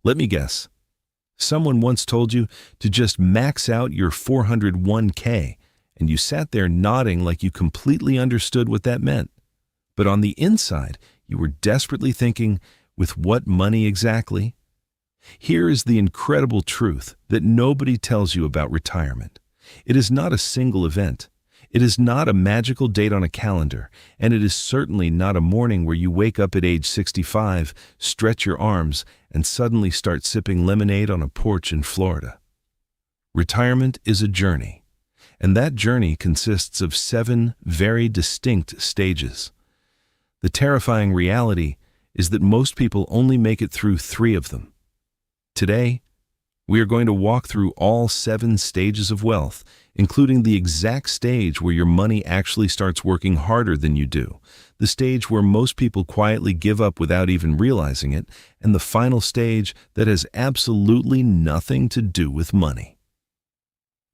Let me guess. Someone once told you to just max out your 401k, and you sat there nodding like you completely understood what that meant. But on the inside, you were desperately thinking, with what money exactly? Here is the incredible truth that nobody tells you about retirement. It is not a single event. It is not a magical date on a calendar, and it is certainly not a morning where you wake up at age 65, stretch your arms, and suddenly start sipping lemonade on a porch in Florida. Retirement is a journey, and that journey consists of 7 very distinct stages. The terrifying reality is that most people only make it through 3 of them. Today, we are going to walk through all 7 stages of wealth, including the exact stage where your money actually starts working harder than you do, the stage where most people quietly give up without even realizing it, and the final stage that has absolutely nothing to do with money.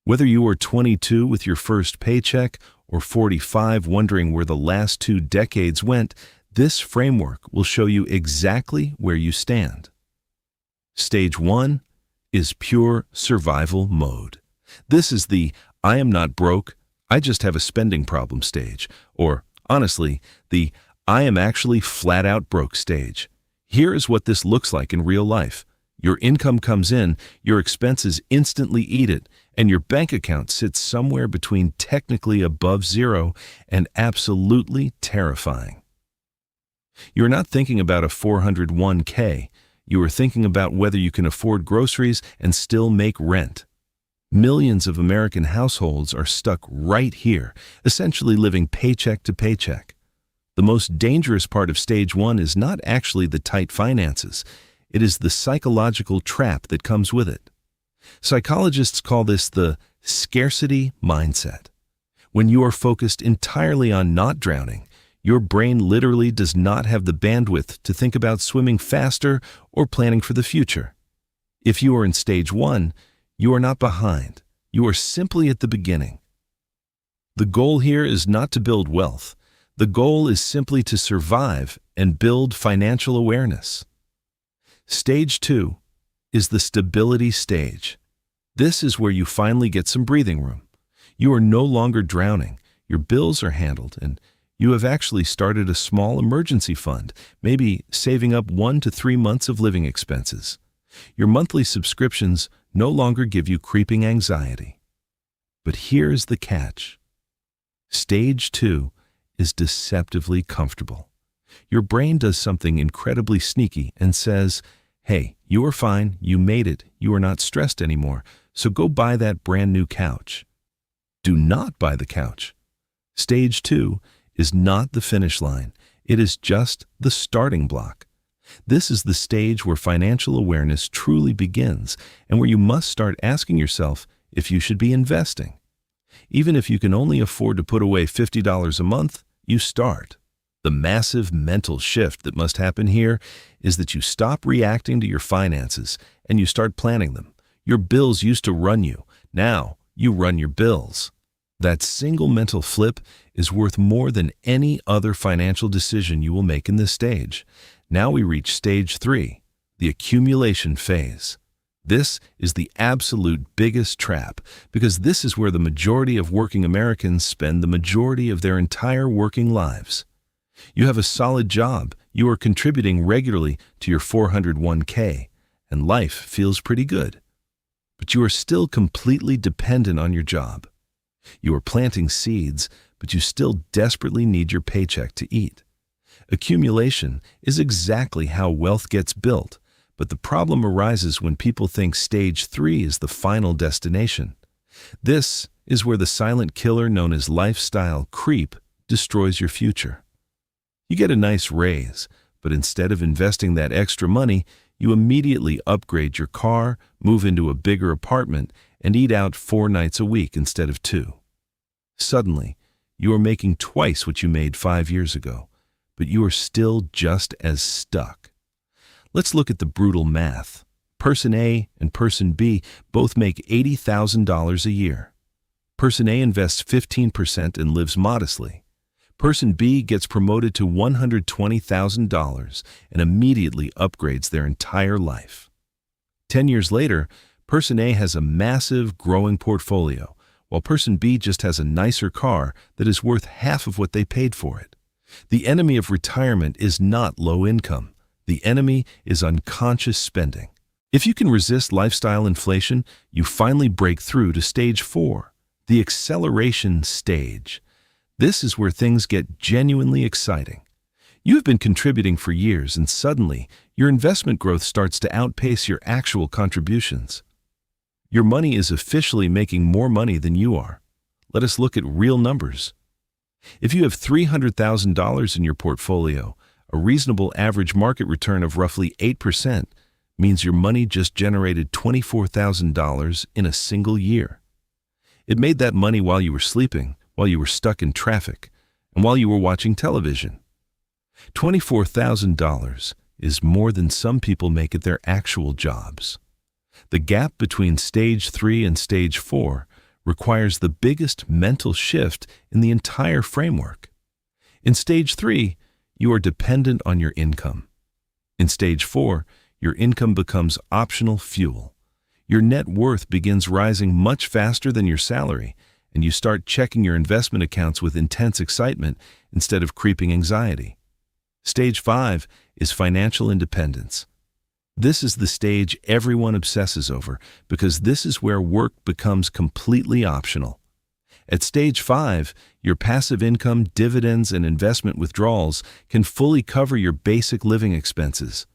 Whether you are 22 with your first paycheck or 45 wondering where the last 2 decades went, this framework will show you exactly where you stand. Stage 1 is pure survival mode. This is the "I am not broke, I just have a spending problem" stage, or, honestly, the "I am actually flat out broke" stage. Here is what this looks like in real life. Your income comes in, your expenses instantly eat it, and your bank account sits somewhere between technically above zero and absolutely terrifying. You're not thinking about a 401k. You are thinking about whether you can afford groceries and still make rent. Millions of American households are stuck right here, essentially living paycheck to paycheck. The most dangerous part of stage 1 is not actually the tight finances. It is the psychological trap that comes with it. Psychologists call this the scarcity mindset. When you are focused entirely on not drowning, your brain literally does not have the bandwidth to think about swimming faster or planning for the future. If you are in stage 1, you are not behind. You are simply at the beginning. The goal here is not to build wealth. The goal is simply to survive and build financial awareness. Stage 2 is the stability stage. This is where you finally get some breathing room. You are no longer drowning. Your bills are handled, and you have actually started a small emergency fund, maybe saving up 1 to 3 months of living expenses. Your monthly subscriptions no longer give you creeping anxiety. But here's the catch. Stage 2 is deceptively comfortable. Your brain does something incredibly sneaky and says, "Hey, you are fine, you made it, you are not stressed anymore, so go buy that brand new couch." Do not buy the couch. Stage 2 is not the finish line. It is just the starting block. This is the stage where financial awareness truly begins and where you must start asking yourself if you should be investing. Even if you can only afford to put away $50 a month, you start. The massive mental shift that must happen here is that you stop reacting to your finances and you start planning them. Your bills used to run you. Now you run your bills. That single mental flip is worth more than any other financial decision you will make in this stage. Now we reach stage 3, the accumulation phase. This is the absolute biggest trap because this is where the majority of working Americans spend the majority of their entire working lives. You have a solid job, you are contributing regularly to your 401k, and life feels pretty good. But you are still completely dependent on your job. You are planting seeds, but you still desperately need your paycheck to eat. Accumulation is exactly how wealth gets built, but the problem arises when people think stage 3 is the final destination. This is where the silent killer known as lifestyle creep destroys your future. You get a nice raise, but instead of investing that extra money, you immediately upgrade your car, move into a bigger apartment, and eat out 4 nights a week instead of 2. Suddenly, you are making twice what you made 5 years ago, but you are still just as stuck. Let's look at the brutal math. Person A and Person B both make $80,000 a year. Person A invests 15% and lives modestly. Person B gets promoted to $120,000 and immediately upgrades their entire life. 10 years later, person A has a massive, growing portfolio, while person B just has a nicer car that is worth half of what they paid for it. The enemy of retirement is not low income. The enemy is unconscious spending. If you can resist lifestyle inflation, you finally break through to stage 4, the acceleration stage. This is where things get genuinely exciting. You have been contributing for years, and suddenly, your investment growth starts to outpace your actual contributions. Your money is officially making more money than you are. Let us look at real numbers. If you have $300,000 in your portfolio, a reasonable average market return of roughly 8% means your money just generated $24,000 in a single year. It made that money while you were sleeping, while you were stuck in traffic, and while you were watching television. $24,000 is more than some people make at their actual jobs. The gap between stage 3 and stage 4 requires the biggest mental shift in the entire framework. In stage 3, you are dependent on your income. In stage 4, your income becomes optional fuel. Your net worth begins rising much faster than your salary, and you start checking your investment accounts with intense excitement instead of creeping anxiety. Stage 5 is financial independence. This is the stage everyone obsesses over because this is where work becomes completely optional. At stage 5, your passive income, dividends, and investment withdrawals can fully cover your basic living expenses.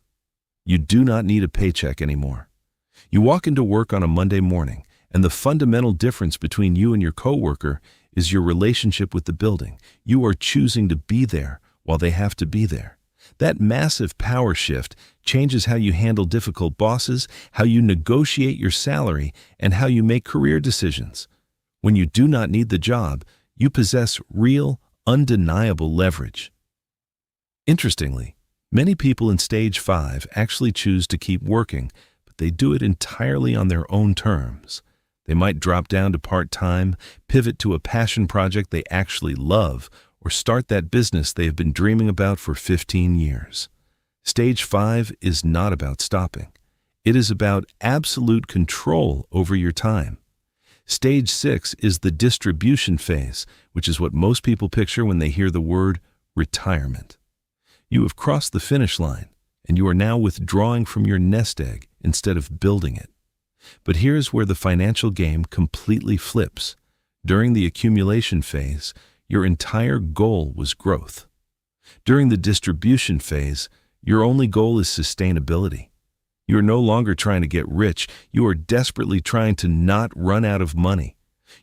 You do not need a paycheck anymore. You walk into work on a Monday morning, and the fundamental difference between you and your coworker is your relationship with the building. You are choosing to be there while they have to be there. That massive power shift changes how you handle difficult bosses, how you negotiate your salary, and how you make career decisions. When you do not need the job, you possess real, undeniable leverage. Interestingly, many people in stage 5 actually choose to keep working, but they do it entirely on their own terms. They might drop down to part-time, pivot to a passion project they actually love, or start that business they have been dreaming about for 15 years. Stage 5 is not about stopping. It is about absolute control over your time. Stage 6 is the distribution phase, which is what most people picture when they hear the word retirement. You have crossed the finish line, and you are now withdrawing from your nest egg instead of building it. But here's where the financial game completely flips. During the accumulation phase, your entire goal was growth. During the distribution phase, your only goal is sustainability. You are no longer trying to get rich, you are desperately trying to not run out of money.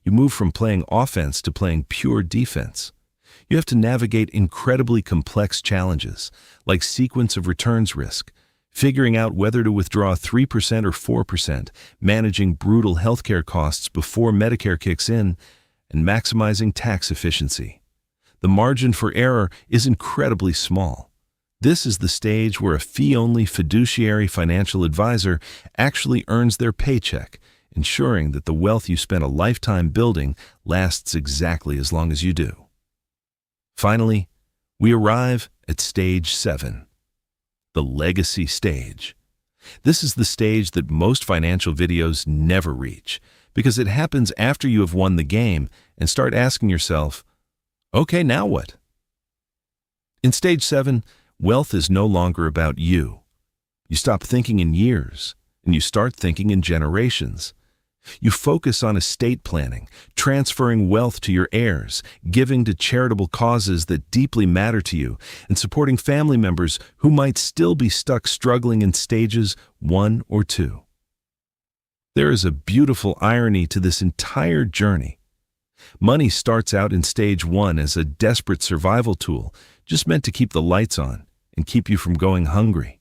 You move from playing offense to playing pure defense. You have to navigate incredibly complex challenges, like sequence of returns risk, figuring out whether to withdraw 3% or 4%, managing brutal healthcare costs before Medicare kicks in, and maximizing tax efficiency. The margin for error is incredibly small. This is the stage where a fee-only fiduciary financial advisor actually earns their paycheck, ensuring that the wealth you spent a lifetime building lasts exactly as long as you do. Finally, we arrive at stage 7, the legacy stage. This is the stage that most financial videos never reach, because it happens after you have won the game and start asking yourself, okay, now what? In stage 7, wealth is no longer about you. You stop thinking in years, and you start thinking in generations. You focus on estate planning, transferring wealth to your heirs, giving to charitable causes that deeply matter to you, and supporting family members who might still be stuck struggling in stages 1 or 2. There is a beautiful irony to this entire journey. Money starts out in stage 1 as a desperate survival tool, just meant to keep the lights on and keep you from going hungry.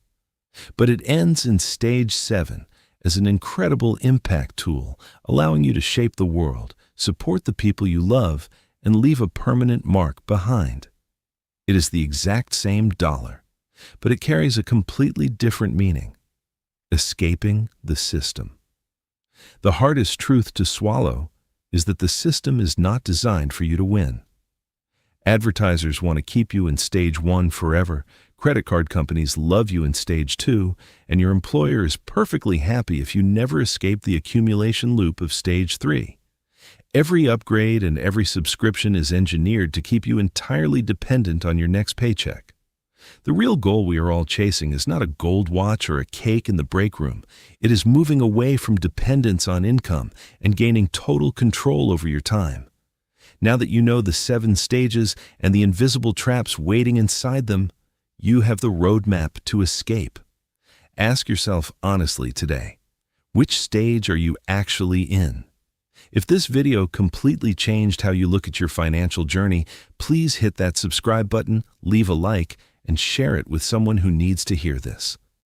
But it ends in stage 7 as an incredible impact tool, allowing you to shape the world, support the people you love, and leave a permanent mark behind. It is the exact same dollar, but it carries a completely different meaning: escaping the system. The hardest truth to swallow is that the system is not designed for you to win. Advertisers want to keep you in stage 1 forever. Credit card companies love you in stage 2, and your employer is perfectly happy if you never escape the accumulation loop of stage 3. Every upgrade and every subscription is engineered to keep you entirely dependent on your next paycheck. The real goal we are all chasing is not a gold watch or a cake in the break room. It is moving away from dependence on income and gaining total control over your time. Now that you know the 7 stages and the invisible traps waiting inside them, you have the roadmap to escape. Ask yourself honestly today, which stage are you actually in? If this video completely changed how you look at your financial journey, please hit that subscribe button, leave a like, and share it with someone who needs to hear this.